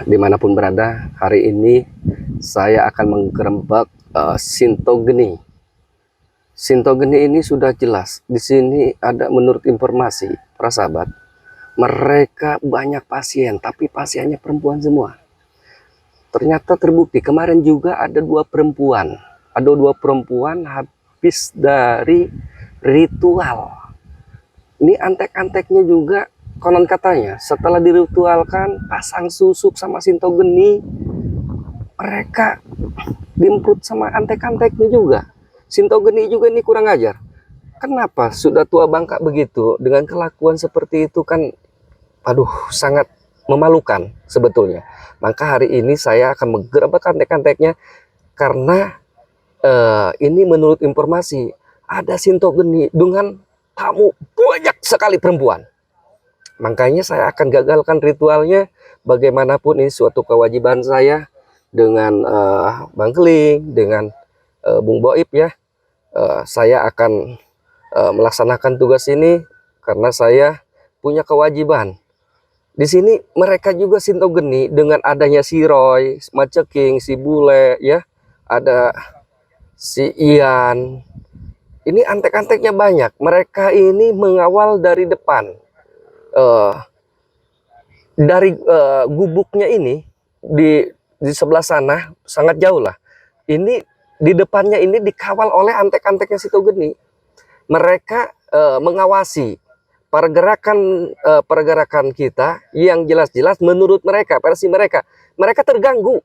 Dimanapun berada, hari ini saya akan menggerebek Shinto Geni. Shinto Geni ini sudah jelas. Di sini ada, menurut informasi para sahabat, mereka banyak pasien, tapi pasiennya perempuan semua. Ternyata terbukti kemarin juga ada dua perempuan. Ada dua perempuan habis dari ritual. Ini antek-anteknya juga konon katanya setelah diritualkan pasang susuk sama Shinto Geni, mereka dimprut sama antek-anteknya juga. Shinto Geni juga ini kurang ajar. Kenapa sudah tua bangka begitu dengan kelakuan seperti itu kan, aduh, sangat memalukan sebetulnya. Maka hari ini saya akan menggerebek antek-anteknya karena ini menurut informasi ada Shinto Geni dengan tamu banyak sekali perempuan. Makanya saya akan gagalkan ritualnya. Bagaimanapun ini suatu kewajiban saya dengan Bang Keling, dengan Bung Boib ya. Saya akan melaksanakan tugas ini karena saya punya kewajiban. Di sini mereka juga Shinto Geni dengan adanya si Roy, Maceking, si Bule ya, ada si Ian. Ini antek-anteknya banyak. Mereka ini mengawal dari depan. Dari gubuknya ini di sebelah sana sangat jauh lah. Ini di depannya ini dikawal oleh antek-anteknya Shinto Geni. Mereka mengawasi pergerakan kita yang jelas-jelas menurut mereka, versi mereka. Mereka terganggu.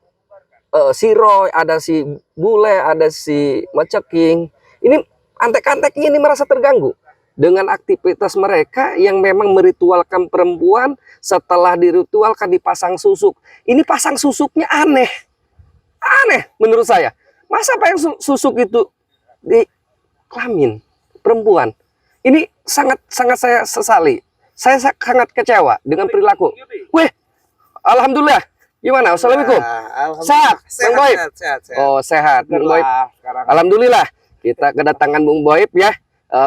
Si Roy, ada si Bule, ada si Maceking. Ini antek-anteknya ini merasa terganggu dengan aktivitas mereka yang memang meritualkan perempuan. Setelah diritualkan dipasang susuk. Ini pasang susuknya aneh. Aneh menurut saya. Masa pasang susuk itu di kelamin perempuan? Ini sangat saya sesali. Saya sangat kecewa dengan perilaku. Weh, alhamdulillah. Gimana? Assalamualaikum. Sehat, Bang Boib. Sehat. Oh, sehat, Bung Boib. Alhamdulillah. Kita kedatangan Bung Boib ya.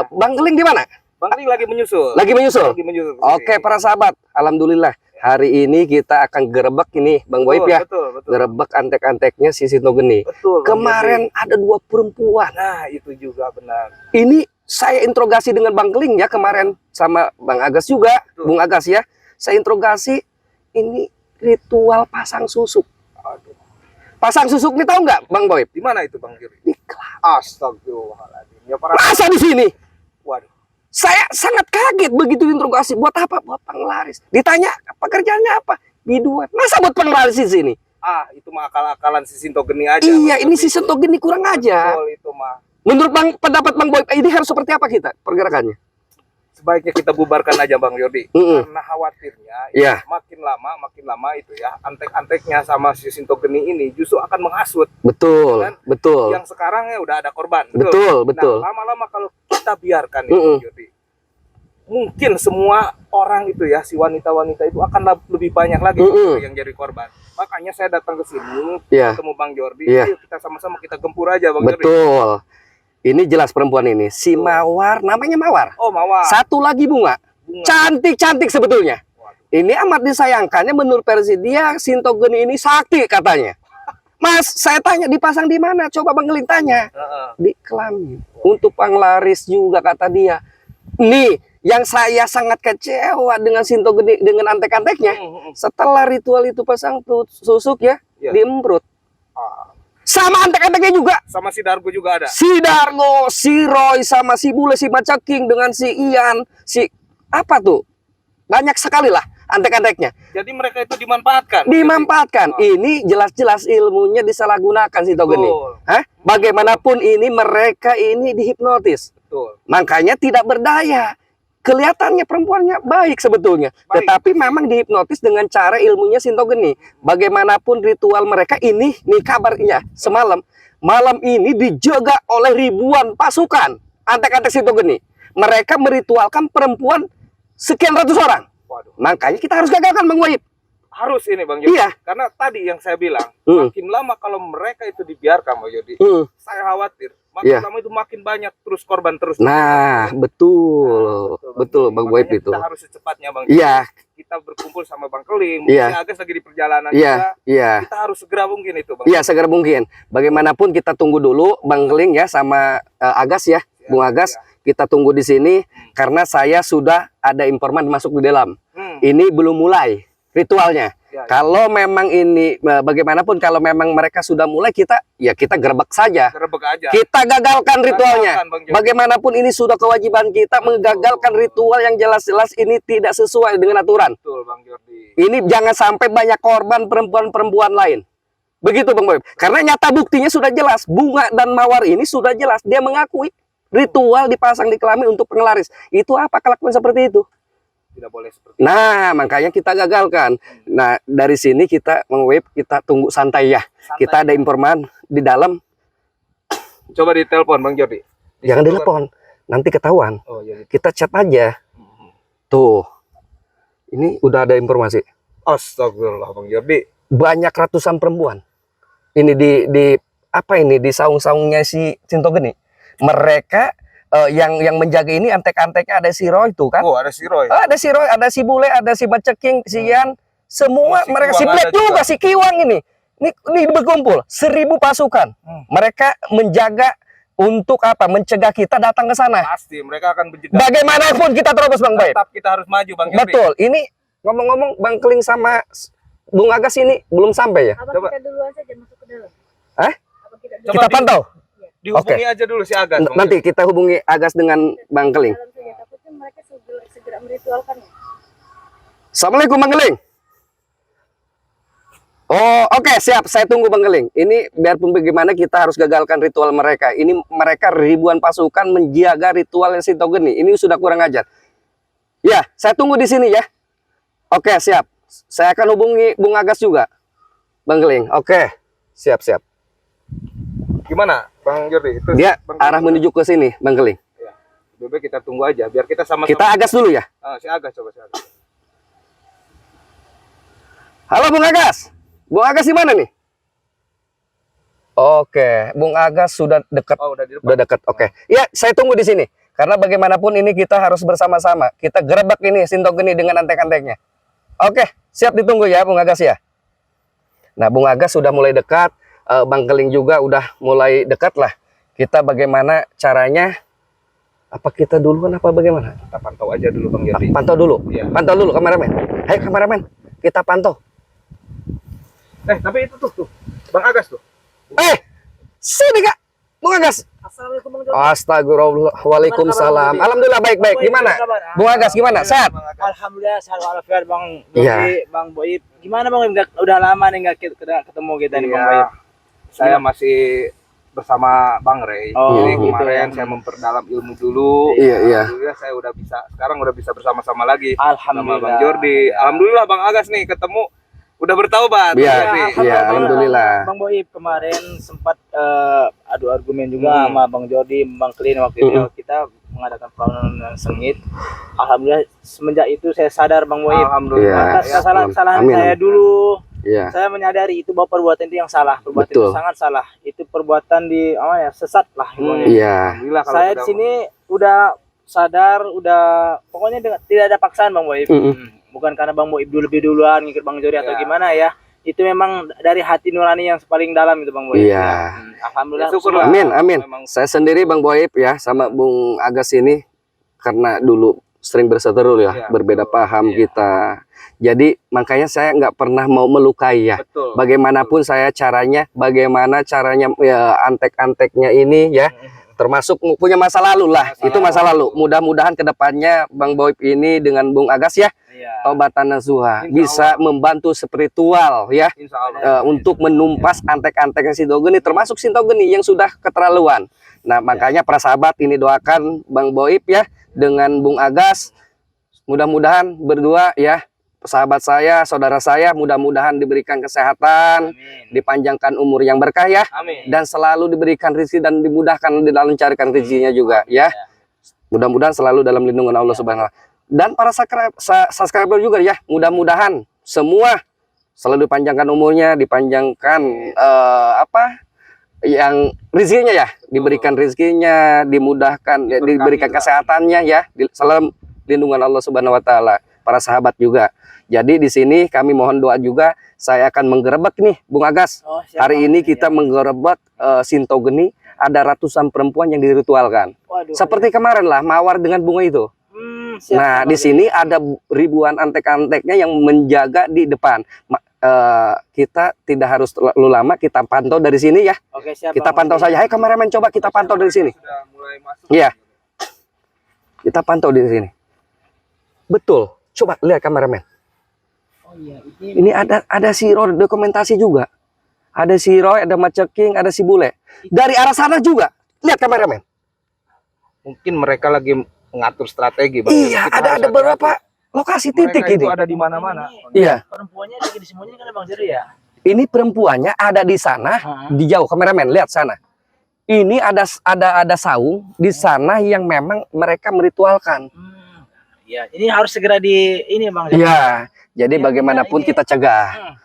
Bang Keling di mana? Bang Keling lagi menyusul. Lagi menyusul. Oke, Oke, para sahabat. Alhamdulillah. Hari ini kita akan gerebek ini, Bang Boib ya. Betul. Gerebek antek-anteknya si Shinto Geni. Betul. Kemarin ada dua perempuan. Nah, itu juga benar. Ini saya interogasi dengan Bang Keling ya kemarin sama Bang Agas juga, Betul. Bung Agas ya. Saya interogasi ini ritual pasang susuk. Aduh. Pasang susuk nih tahu nggak, Bang Boib? Di mana itu, Bang Kiri? Di kelas. Astagfirullahaladzim. Ya para. Masa di sini? Waduh. Saya sangat kaget begitu interogasi. Buat apa? Buat penglaris. Ditanya pekerjaannya apa? Biduan. Masa buat penglaris di sini? Itu mah akal-akalan si Shinto Geni aja. Iya, ini si Shinto Geni kurang aja. Betul, itu mah. Menurut pendapat Bang Boib, ini harus seperti apa kita pergerakannya? Sebaiknya kita bubarkan aja, Bang Yordi. Karena khawatirnya Iya. makin lama itu ya, antek-anteknya sama si Shinto Geni ini justru akan menghasut. Betul, Kan? betul. Yang sekarang ya udah ada korban. Betul. Nah, lama-lama kalau kita biarkan itu, Bang Yordi, mungkin semua orang itu ya, si wanita-wanita itu akan lebih banyak lagi yang jadi korban. Makanya saya datang ke sini, ketemu Bang Jordi, ayo kita sama-sama kita gempur aja, Bang Jordi. Betul. Ini jelas perempuan ini, si Mawar, namanya Mawar. Oh, Mawar. Satu lagi Bunga. Cantik-cantik sebetulnya. Ini amat disayangkannya menurut versi dia, Shinto Geni ini sakti katanya. Mas, saya tanya dipasang di mana? Coba Bang Keling tanya. Di kelamin. Untuk penglaris juga kata dia. Nih, yang saya sangat kecewa dengan Shinto Geni, dengan antek-anteknya. Setelah ritual itu pasang susuk ya, diembrut. Sama antek-anteknya juga. Sama si Dargo juga ada. Si Dargo, si Roy, sama si Bule, si Maceking, dengan si Ian, si apa tuh? Banyak sekali lah antek-anteknya. Jadi mereka itu dimanfaatkan. Dimanfaatkan. Ini jelas-jelas ilmunya disalahgunakan Shinto Geni. Bagaimanapun ini mereka ini dihipnotis. Betul. Makanya tidak berdaya. Kelihatannya perempuannya baik sebetulnya, tetapi memang dihipnotis dengan cara ilmunya Shinto Geni. Bagaimanapun ritual mereka ini, nih kabarnya semalam, malam ini dijaga oleh ribuan pasukan antek-antek Shinto Geni. Mereka meritualkan perempuan sekian ratus orang. Waduh. Makanya kita harus gagalkan, Bang Boib. harus ini Bang Yodi. Iya. Karena tadi yang saya bilang, makin lama kalau mereka itu dibiarkan Bang Yodi, saya khawatir makin lama itu makin banyak terus korban terus. Nah, betul Bang Boib itu. Kita harus secepatnya Bang. Iya. Kita berkumpul sama Bang Keling, mungkin Agas lagi di perjalanan juga. Kita harus segera mungkin itu Bang. Iya, segera mungkin. Bagaimanapun kita tunggu dulu Bang Keling ya sama Agas ya, Bung Agas. Kita tunggu di sini karena saya sudah ada informan masuk di dalam. Ini belum mulai ritualnya. Kalau memang ini bagaimanapun kalau memang mereka sudah mulai, kita gerbek saja. Kita gagalkan ritualnya. Bagaimanapun ini sudah kewajiban kita menggagalkan ritual yang jelas-jelas ini tidak sesuai dengan aturan. Betul Bang Jordi. Ini jangan sampai banyak korban perempuan-perempuan lain. Begitu Bang Boib. Karena nyata buktinya sudah jelas. Bunga dan Mawar ini sudah jelas. Dia mengakui ritual dipasang di kelamin untuk penglaris. Itu apa kelakuan seperti itu? Tidak boleh seperti itu. Nah, makanya kita gagalkan. Nah, dari sini kita Bang Boib, kita tunggu santai ya. Kita ada informan di dalam. Coba ditelepon Bang Jordi. Jangan ditelepon, nanti ketahuan. Oh, iya. Kita chat aja. Tuh. Ini udah ada informasi. Astagfirullah Bang Jordi. Banyak ratusan perempuan. Ini di apa ini di saung-saungnya si Sinto Geni. Mereka yang menjaga ini antek-anteknya ada si Roy tuh kan. Oh, ada si Roy. Ada si Roy, ada si Bule, ada si Maceking, si Yan. Semua si mereka, Kiwang si Black juga, juga. si Kiwang ini. Ini berkumpul 1000 pasukan. Mereka menjaga untuk apa? Mencegah kita datang ke sana. Pasti mereka akan mencegah. Bagaimanapun kita terobos Bang Boib. Tetap kita harus maju Bang Jordi. Betul. Ini ngomong-ngomong Bang Keling sama Bung Agas ini belum sampai ya? Apa Coba. kita duluan saja masuk ke dalam? Hah? Apa kita Coba Kita pantau. Dihubungi aja dulu si Agas. Bang Nanti kita hubungi Agas dengan Bang Keling. dalam saja? Takutnya mereka segera meritualkannya. Assalamualaikum Bang Keling. Oh, oke, siap. Saya tunggu Bang Keling. Ini biarpun bagaimana kita harus gagalkan ritual mereka. Ini mereka ribuan pasukan menjaga ritual yang Sinto Geni. Ini sudah kurang ajar. Ya, saya tunggu di sini ya. Oke, siap. Saya akan hubungi Bung Agas juga. Bang Keling. Oke. Siap. Gimana Bang Jordi? Itu Dia Bang arah Jordi. menuju ke sini, Bang Keling. Ya. Bebe kita tunggu aja biar kita sama-sama. Kita Agas dulu ya. Si Agas coba si Agas. Halo Bung Agas. Bung Agas di mana nih? Oke, Bung Agas sudah dekat. Oh, udah di depan. Udah dekat. Oke. Ya, saya tunggu di sini. Karena bagaimanapun ini kita harus bersama-sama. Kita gerebek ini Sinto Geni dengan antek-anteknya. Oke, siap ditunggu ya Bung Agas ya. Nah, Bung Agas sudah mulai dekat. Bang Keling juga udah mulai dekat lah. Kita bagaimana caranya? Apa kita duluan apa bagaimana? Kita pantau aja dulu Bang Jordi. Pantau dulu. Iya. Pantau dulu kameramen. Hai kameramen, kita pantau. Tapi itu tuh Bang Agas tuh. Sini Kak. Bung Agas. Assalamualaikum Bang Jordi. Astagfirullah. Waalaikumsalam. Alhamdulillah baik-baik. Gimana? Bung Agas gimana? Sehat? Alhamdulillah sehat walafiat Bang Iya. Jordi, Bang Boib. Gimana Bang? Udah lama nih nggak ketemu kita nih Bang Iya. Boib. Saya masih bersama Bang Rey. Oh, Jadi gitu kemarin ya. saya memperdalam ilmu dulu. Iya. Alhamdulillah saya sekarang udah bisa bersama-sama lagi sama Alhamdulillah. Bang Jordi. Alhamdulillah Bang Agas nih ketemu udah bertaubat. Iya, Bang Jordi. iya, alhamdulillah. Bang Boib kemarin sempat adu argumen juga sama Bang Jordi, Bang Klin waktu itu kita mengadakan perlawanan sengit. Alhamdulillah semenjak itu saya sadar Bang Boib. Alhamdulillah. Iya. Atas kesalahan Amin. saya dulu. Iya. Saya menyadari itu bahwa perbuatan itu yang salah, perbuatan Betul. itu sangat salah. Itu perbuatan sesat lah. Iya. Alhamdulillah kalau Saya di sudah- sini udah sadar, udah pokoknya tidak ada paksaan Bang Boib. Bukan karena Bang Boib lebih duluan ngikut Bang Jordi atau Iya. gimana ya. Itu memang dari hati nurani yang paling dalam itu Bang Boib. Iya. Alhamdulillah. Ya, syukurlah. Amin. Memang- Saya sendiri Bang Boib ya sama Bung Agas ini karena dulu sering berseteru ya, Iya, berbeda betul. paham Iya. kita. Jadi makanya saya nggak pernah mau melukai ya. Betul. Bagaimanapun bagaimana caranya ya, antek-anteknya ini ya, termasuk punya masa lalu lah. Itu masa lalu. Mudah-mudahan kedepannya Bang Boib ini dengan Bung Agas ya, Iya. Taubatan Nasuha Insya bisa membantu spiritual ya. Insya Allah. Untuk menumpas antek-antek Sinto Geni, termasuk Sinto Geni yang sudah keterlaluan. Nah, makanya para sahabat ini doakan Bang Boib ya dengan Bung Agas. Mudah-mudahan berdua ya, sahabat saya, saudara saya, mudah-mudahan diberikan kesehatan, Amin. dipanjangkan umur yang berkah ya, Amin. dan selalu diberikan rezeki dan dimudahkan dilancarkan rezekinya juga ya. Mudah-mudahan selalu dalam lindungan Allah Subhanahu wa Ta'ala. Dan para subscriber juga ya, mudah-mudahan semua Selalu dipanjangkan umurnya, dipanjangkan yang rezekinya ya, diberikan rezekinya, dimudahkan, diberikan kesehatannya ya, salam lindungan Allah Subhanahu wa taala, para sahabat juga. Jadi di sini kami mohon doa juga, saya akan menggerebek nih Bung Agas. Hari ini kita menggerebek Sinto Geni, ada ratusan perempuan yang diritualkan. Seperti kemarin lah Mawar dengan bunga itu. Nah, di sini ada ribuan antek-anteknya yang menjaga di depan. Kita tidak harus terlalu lama, kita pantau dari sini ya. Oke, siap, kita Bang. pantau saja. Hai kameramen, coba kita pantau dari sini. Sudah mulai masuk. Iya. Kita pantau di sini. Betul. Coba lihat kameramen. Oh iya, Ini ada si Roy dokumentasi juga. Ada si Roy, ada Maceking, ada si Bule. Dari arah sana juga. Lihat kameramen. Mungkin mereka lagi mengatur strategi, Bang. Iya, Kita harus ada beberapa lokasi titik mereka itu ini. ada di mana-mana. Iya. Perempuannya lagi disembunyiin kan Bang Jerry ya? Ini perempuannya ada di sana, di jauh kameramen, lihat sana. Ini ada saung di sana yang memang mereka meritualkan. Iya, ini harus segera di ini Bang Jerry. Iya. Jadi Ya, bagaimanapun ini- kita cegah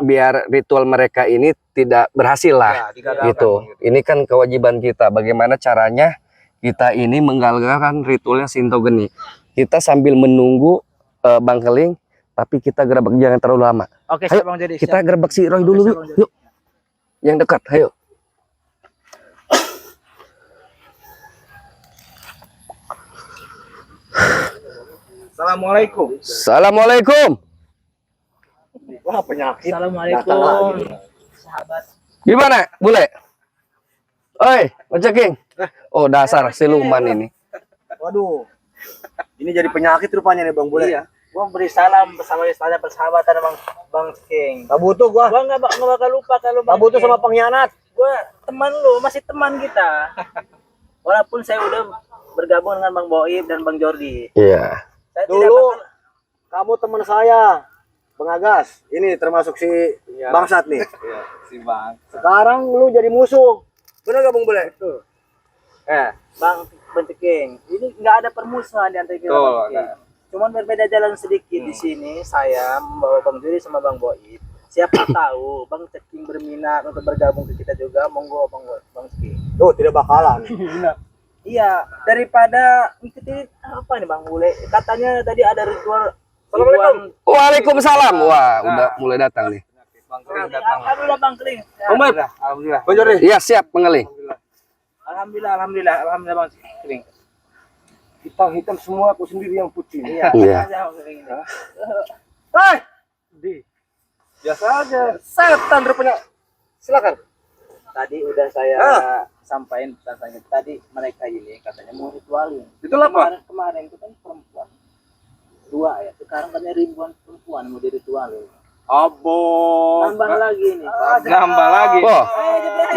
biar ritual mereka ini tidak berhasil lah. Ya, digagalkan, Gitu. gitu. Ini kan kewajiban kita. Bagaimana caranya kita ini menggagalkan ritualnya Sinto Geni. Kita sambil menunggu Bang Keling, tapi kita gerebek jangan terlalu lama. Oke, Ayo, siap Bang Jerry. Kita siap. gerebek si Roy dulu Oke, yuk. siap, Bang Jerry. Yuk. Yang dekat, ayo. Assalamualaikum. Assalamualaikum. Wah, penyakit. Assalamualaikum. Sahabat. Gimana, Bule? Oi, Maceking. Oh, dasar siluman ini. Waduh, ini jadi penyakit rupanya nih Bang Bule. Iya. Gua beri salam bersama istana persahabatan Bang King. Gak butuh gua. Gua nggak bakal lupa kalau Gak butuh sama pengkhianat. Gua teman lu, masih teman kita. Walaupun saya udah bergabung dengan Bang Boib dan Bang Jordi. Iya. Saya tidak Dulu bakal- kamu teman saya, Bang Agas. Ini termasuk si Bangsat nih. Iya, si Bang. Sekarang lu jadi musuh. Bener gak Bang Bule? Bang King, ini nggak ada permusuhan di antara kita. Betul, Bang King. Cuman berbeda jalan sedikit di sini. Saya membawa Bang Jordi sama Bang Boib. Siapa tahu Bang King berminat untuk bergabung ke kita juga, monggo Bang King. Tuh, tidak bakalan. Iya, daripada ikuti apa nih Bang Bule? Katanya tadi ada ritual. Assalamualaikum. Waalaikumsalam. Wah, udah mulai datang nih. Bang Keling datang. Alhamdulillah Bang Keling. Alhamdulillah. Bang Jordi. Iya, siap pengeling. Alhamdulillah Bang Keling. Hitam-hitam semua, aku sendiri yang putih. Iya. Iya. Bang Keling ini. Hai! Biasa aja. Setan rupanya. Silakan. Tadi udah saya sampaikan pesan saya. Tadi mereka ini katanya mau ritualin. Itu apa? Kemarin itu kan perempuan 2 ya. Sekarang katanya ribuan perempuan mau diritualin. Abo. Tambah lagi nih. Nambah lagi. Oh,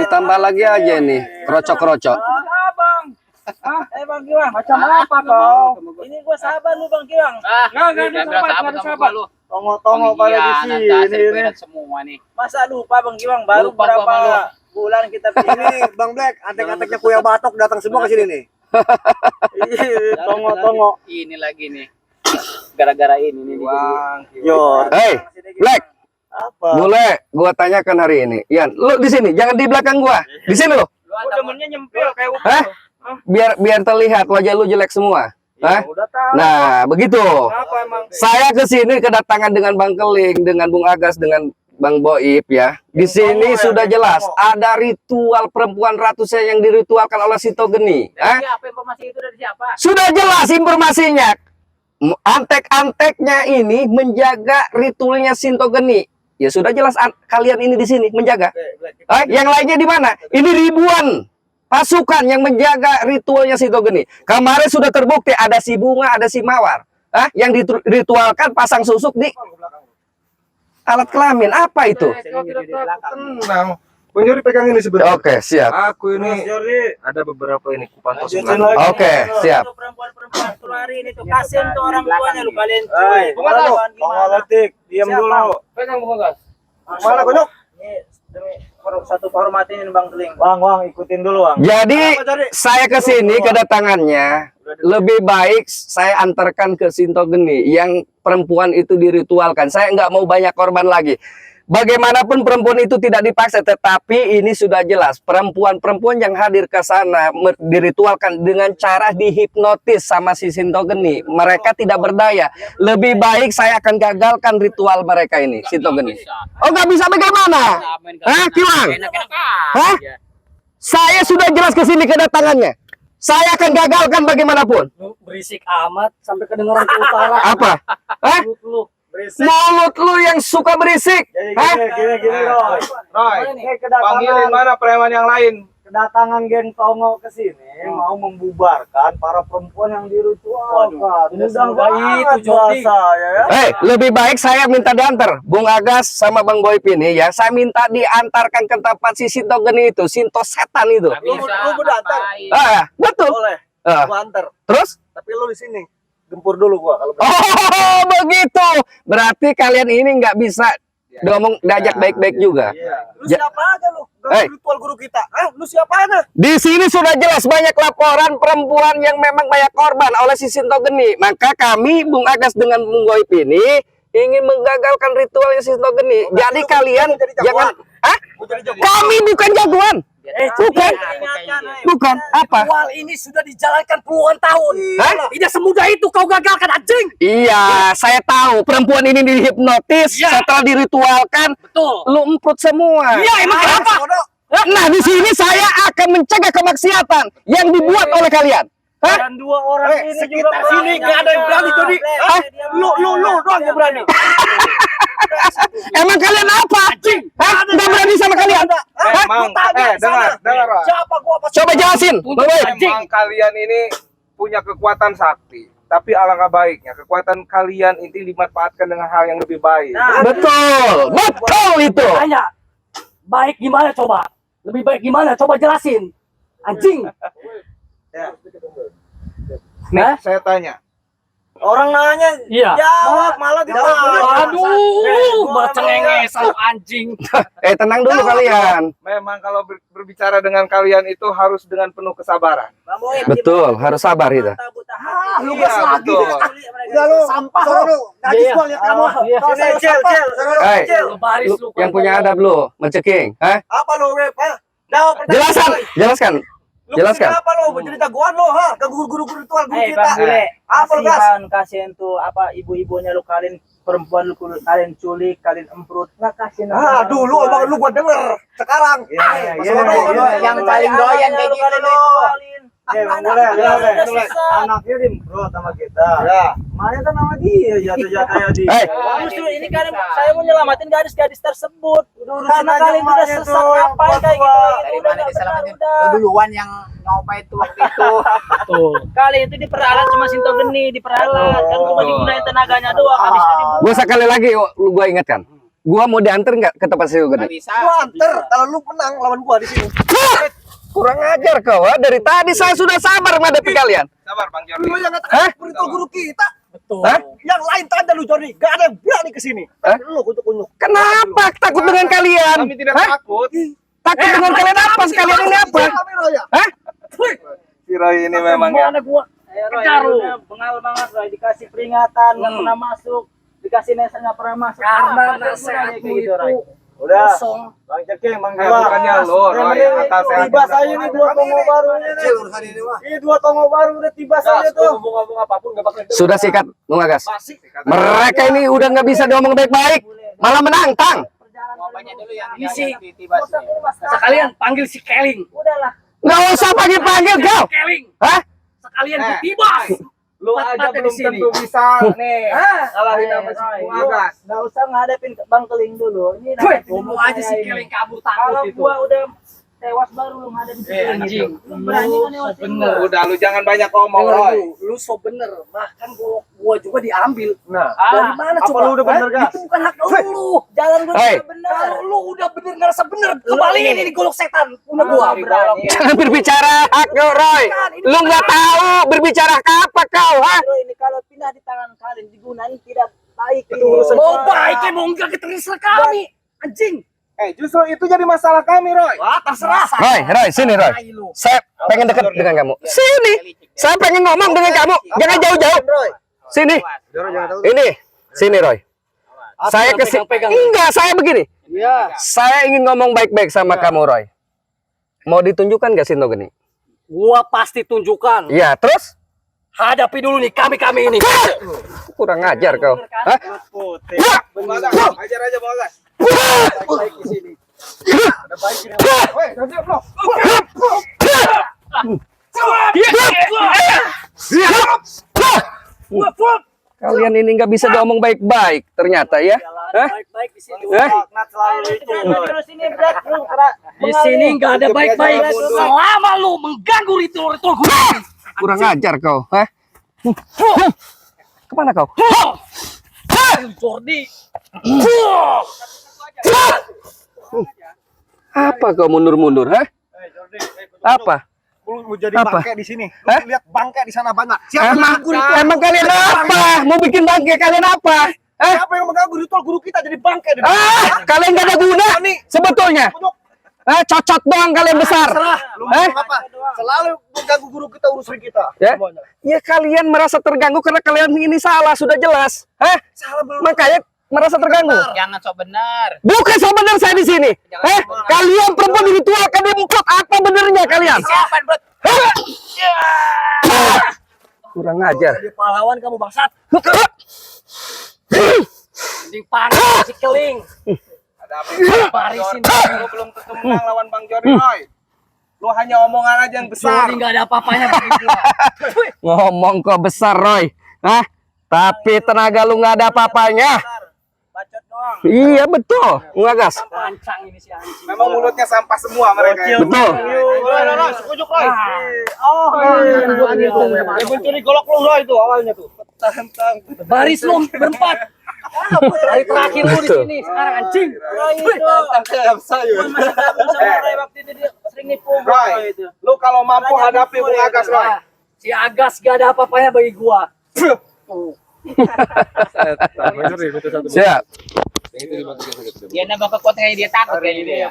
ditambah lagi aja nih, krocok-krocok. Bang. Bang Giwang. Macam apa kau? Ini gua sahabat lu Bang Giwang. Enggak ada sahabat. Tongo-tongo pada di sini ini. semua nih. Masa lupa Bang Giwang baru Lupa gua sama berapa bulan kita Ini Bang Black, antek-anteknya Kuya Batok datang semua ke sini nih. Tongo-tongo. Ini lagi nih. Gara-gara ini nih. Bang. Yo, Hey, Black, apa? boleh gua tanyakan hari ini. Ian, lu di sini, jangan di belakang gua. Di sini lu. Gua demennya nyempil kayak Hah? Biar terlihat wajah lu jelek semua. Hah? udah tahu. Nah, begitu. Apa emang? Saya ke sini kedatangan dengan Bang Keling, dengan Bung Agas, dengan Bang Boib ya. Di sini sudah jelas ada ritual perempuan ratusan yang diritualkan oleh Sinto Geni. Hah? Apa informasi itu dari siapa? Sudah jelas informasinya. Antek-anteknya ini menjaga ritualnya Sinto Geni. Ya sudah jelas kalian ini di sini menjaga. Yang lainnya di mana? Ini ribuan pasukan yang menjaga ritualnya Sinto Geni. Kemarin sudah terbukti ada si Bunga, ada si Mawar. Yang diritualkan pasang susuk di alat kelamin. Apa itu? Kau tidak tahu tenang. Bang Jordi pegang ini sebentar. Oke, siap. Aku ini ada beberapa ini kupantau Lanjutin sebentar. lagi. Oke, siap. Perempuan keluarin itu kasihan tuh orang tuanya lu kalian. Hai, Tongo letik, diam dulu. Pegang Bang Gas. Mana Konyok? Ini demi satu kehormatan ini Bang Keling. Bang, ikutin dulu, Bang. Jadi saya ke sini kedatangannya lebih baik saya antarkan ke Sinto Geni yang perempuan itu diritualkan. Saya nggak mau banyak korban lagi. Bagaimanapun perempuan itu tidak dipaksa, tetapi ini sudah jelas perempuan-perempuan yang hadir ke sana diritualkan dengan cara dihipnotis sama si Sinto Geni. Mereka tidak berdaya. Lebih baik saya akan gagalkan ritual mereka ini, Sinto Geni. Oh, nggak bisa bagaimana? Hah, Kiwang? Hah? Saya sudah jelas ke sini kedatangannya. Saya akan gagalkan bagaimanapun. Lu berisik amat sampai kedengeran ke utara. Apa? Hah? Lu Mulut lu yang suka berisik. Hah? Gini, Roy. Roy, Ini panggilin kedatangan mana preman yang lain? geng Tongo ke sini mau membubarkan para perempuan yang diritualkan. ini semudah itu, Jody. Ya. Lebih baik saya minta diantar Bung Agas sama Bang Boypin nih ya. Saya minta diantarkan ke tempat si Sinto Geni itu, Sinto setan itu. Lu berdantar. Betul. Boleh. Ah, Gua antar. terus? Tapi lu di sini. Gempur dulu gua kalau Oh, begitu. Berarti kalian ini nggak bisa diajak baik-baik juga. Lu siapa aja lu? Ritual guru kita. Lu siapa aja? Di sini sudah jelas banyak laporan perempuan yang memang banyak korban oleh si Sinto Geni. Maka kami Bung Agas dengan Bung Goip ini ingin menggagalkan ritualnya si Sinto Geni. Jadi kalian jangan kami bukan jagoan. Bukan. Apa? ritual ini sudah dijalankan puluhan tahun. Hah? Tidak semudah itu kau gagalkan, anjing. Iya, saya tahu perempuan ini dihipnotis setelah diritualkan. Betul. Lu emprut semua. Iya, emang kenapa? Nah, di sini saya akan mencegah kemaksiatan yang dibuat oleh kalian. Hah? Dan dua orang ini Sekitar sini gak ada yang berani, Jody. Lu doang yang berani. Emang kalian apa? Hah? Nggak berani sama kalian? Memang, dengar Roy. Siapa gua? Coba jelasin. Bang Boy. Memang kalian ini punya kekuatan sakti. Tapi alangkah baiknya kekuatan kalian ini dimanfaatkan dengan hal yang lebih baik. Betul. Betul itu. Tanya, baik gimana coba? Lebih baik gimana? Coba jelasin. Anjing. Nih, saya tanya. Orang nanya, Iya. jawab malah ditanya. Aduh, bercengengesan anjing. Tenang dulu kalian. Memang kalau berbicara dengan kalian itu harus dengan penuh kesabaran. Betul, harus sabar itu. Lu Iya, gas lagi. betul. Udah lu, Sampah soro lu. Najis Iya. gua lihat kamu. Iya. Cel. Hei, Lu baris lu. yang punya adab lu, menceking. Hah? Apa lu, Rep? Jawab pertanyaan. Jelaskan. Lu Jelaskan. apa lu? Menjadi jagoan lu, ha? Ke guru-guru ritual guru kita. Bang Bule, Apa lu, Gas? kasihan tuh apa ibu-ibunya lu kalian perempuan lu kalian culik, kalian emprut. Nggak kasihan. Dulu abang lu gua denger. Sekarang. Yang paling doyan kayak gitu lu. Bang Bule, anaknya bro sama kita. Ya. Maya kan sama dia jatuh-jatuhnya di. Justru ini kalian saya mau nyelamatin gadis-gadis tersebut. Karena kalian udah sesat ngapain kayak gitu. Dari mana diselamatin? Udah. Duluan yang nyoba itu waktu itu. Tuh. Kalian itu diperalat cuma Sinto Geni, diperalat. Kan cuma digunain tenaganya doang. Habis itu dibuang. Gua sekali lagi gua ingatkan. Gua mau diantar nggak ke tempat Sinto Geni? Gua anter kalau lu menang lawan gua di sini. Kurang ajar kau, dari tadi saya sudah sabar menghadapi kalian. Sabar Bang Jordi. Lu yang Hah? katakan ritual guru kita. Betul. Hah? Yang lain tanda lu Joni, gak ada yang berani ke sini. Lu kunyuk-kunyuk. Kenapa takut dengan kalian? Kami tidak Hah? takut. Takut dengan kalian apa? Sekalian ini apa? Hah? Si Roy ini memang ya. Mana gua? Roy, Kejar lu. udah bengal banget Roy, dikasih peringatan nggak pernah masuk, dikasih nasihat nggak pernah masuk. Karena Apa nasihatmu gunanya kayak gitu, Roy? itu Udah. kosong. Bang Ceking, Bang Bukannya lo, Roy. Atas saya. Tiba saya ini dua tongo baru ini. Ini dua tongo baru udah tiba saya tuh. Sudah sikat, Bung Agas. Mereka ini udah nggak bisa diomong baik-baik, malah menantang. Isi. Sekalian panggil si Keling. Udahlah. Nggak usah panggil-panggil kau. Keling. Hah? Sekalian ditibas. Lu aja Empat-empatnya belum di sini. tentu bisa nih. Ngalahin sama si Roy, Bung lu Agas. nggak usah ngadepin Bang Keling dulu. Ini Woi, ngadepin ngomong dulu aja saya si ini. Keling kabur Kalau takut itu. gua udah tewas baru lu ngadepin si Keling. Anjing. Lu berani kan lewat bener. Udah lu jangan banyak ngomong, Dengar Roy. lu so bener. Bahkan gua juga diambil. Nah, Dari mana apa coba? lu udah bener, Hah? Gas? Itu bukan hak lu. Jalan gua Hei. juga bener. Kalau lu udah bener ngerasa bener, kembaliin ini golok setan punya gua. berani. Jangan berbicara hak kau, Roy. Lu nggak tahu berbicara apa kau, ha? Bro, ini kalau pindah di tangan kalian digunain tidak baik. Itu urusan Mau baik mau enggak kita terserah kami. Anjing. Justru itu jadi masalah kami, Roy. Wah, terserah. Roy, sini Roy. Saya pengen dekat dengan kamu. Sini. Saya pengen ngomong dengan kamu. Jangan jauh-jauh. Sini. Ini. Sini Roy. Saya kesini. Enggak, saya begini. Iya. Saya ingin ngomong baik-baik sama kamu, Roy. Mau ditunjukkan gak Sinto Geni? Gua pasti tunjukkan. Iya, terus? Hadapi dulu nih kami ini. Kurang ajar kau. Hah? Bagas, ajar aja Bagas. Baik di sini. Ada baik di Kalian ini nggak bisa diomong baik-baik ternyata ya. Hah? Baik-baik di sini. Nat selalu itu. Di sini nggak ada baik-baik. Selama lu mengganggu ritual-ritual gue. Kurang ajar kau. Hah? Kemana kau? Jordi. Apa kau mundur-mundur? Hah? Apa? Lu jadi Apa? bangke di sini. Hah? Lu lihat bangke di sana banyak. Emang kalian apa? Mau bikin bangke kalian apa? Siapa yang mengganggu ritual guru kita jadi bangke? Kalian gak ada guna sebetulnya. Cocot doang kalian besar. Lu apa? Selalu mengganggu guru kita, urusan kita. Ya? Ya kalian merasa terganggu karena kalian ini salah, sudah jelas. Makanya merasa terganggu. Jangan sok benar. Bukan so benar saya di sini. Kalian perempuan ritual kademplot apa benernya kalian? Siapa, Bro? Kurang ajar. Jadi pahlawan kamu bangsat. Di panggil si keling. Ada apa? Parisin. Lu belum tentu menang lawan Bang Jordi, Roy. Lu hanya omongan aja yang besar. Jordi nggak ada apa-apanya bagi gua. Ngomong kok besar Roy. Tapi tenaga lu nggak ada apa-apanya. Bacot doang. Iya betul. Ngagas. Pancang ini si anjing. Memang mulutnya sampah semua mereka. Ya. Betul. Ujuk Roy. Yang mencuri golok lu Roy itu awalnya tuh. Baris lu berempat. Hari terakhir lu di sini sekarang anjing. Roy, lu kalau mampu hadapi Bung Agas, Roy. Si Agas gak ada apa-apanya bagi gua. Siap. Dia nambah kekuatannya dia takut kayaknya dia.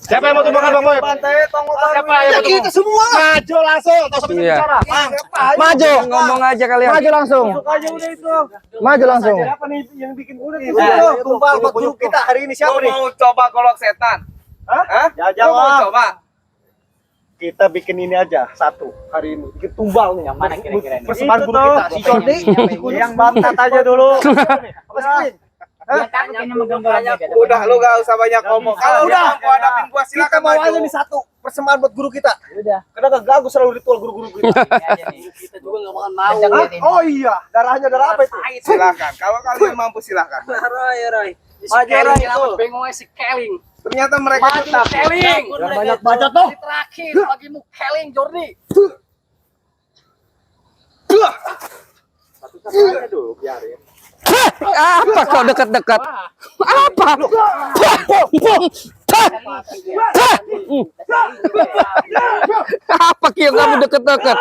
Siapa yang mau tumbangkan Bang Boy? Siapa yang mau kita semua? Maju langsung. Iya. Maju. Ngomong aja kalian. Maju langsung. Maju langsung. Siapa nih yang bikin udah Tumbal buat guru kita hari ini siapa Lu nih? mau coba golok setan? Hah? Ya, Lu mau jangan. coba? Kita bikin ini aja satu hari ini. Bikin tumbal nih. Yang mana kira-kira ini? Persembahan guru kita. Si Jordi. Yang bantat aja dulu. Apa sih? Dia takut kayaknya menggambarnya. Udah lu gak usah banyak ngomong. Kalau udah mampu hadapin gua Kita silakan mau aja maju. nih satu persembahan buat guru kita. Udah. Karena ganggu selalu ritual guru-guru kita. Kita juga gak bakalan mau. Oh iya, darahnya darah apa itu? Silakan. Kalau kalian mampu silakan. Roy. Si Maju, Keling Roy, amat itu. bengongnya si Keling. Ternyata mereka Maju tetap. Keling. Jangan banyak bacot tuh. Hari terakhir bagimu Keling Jordi. Apa kau dekat-dekat? Apa? Apa kau kamu deket-deket?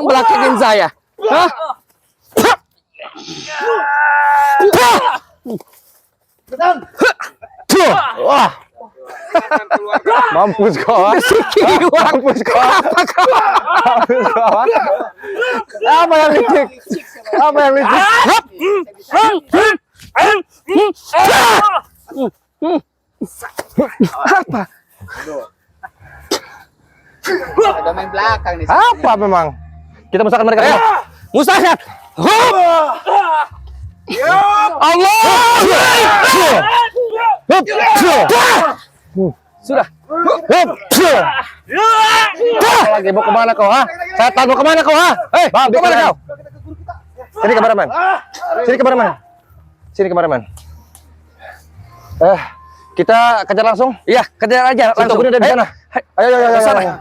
Belakangin saya. Hah? Wah, mampus kau. Mampus kau. Apa yang licik? Apa yang licik? Apa? Ada main belakang nih. Apa memang? Kita musahkan mereka. Ayo, musahkan. Allah. Sudah. Lagi mau kemana kau? Setan mau kemana kau? Mau kemana kau? Sini kameraman. Sini kameraman. Sini kameraman. Kita kejar langsung. Iya, kejar aja langsung. Ada di sana. Ayo, ayo, ayo.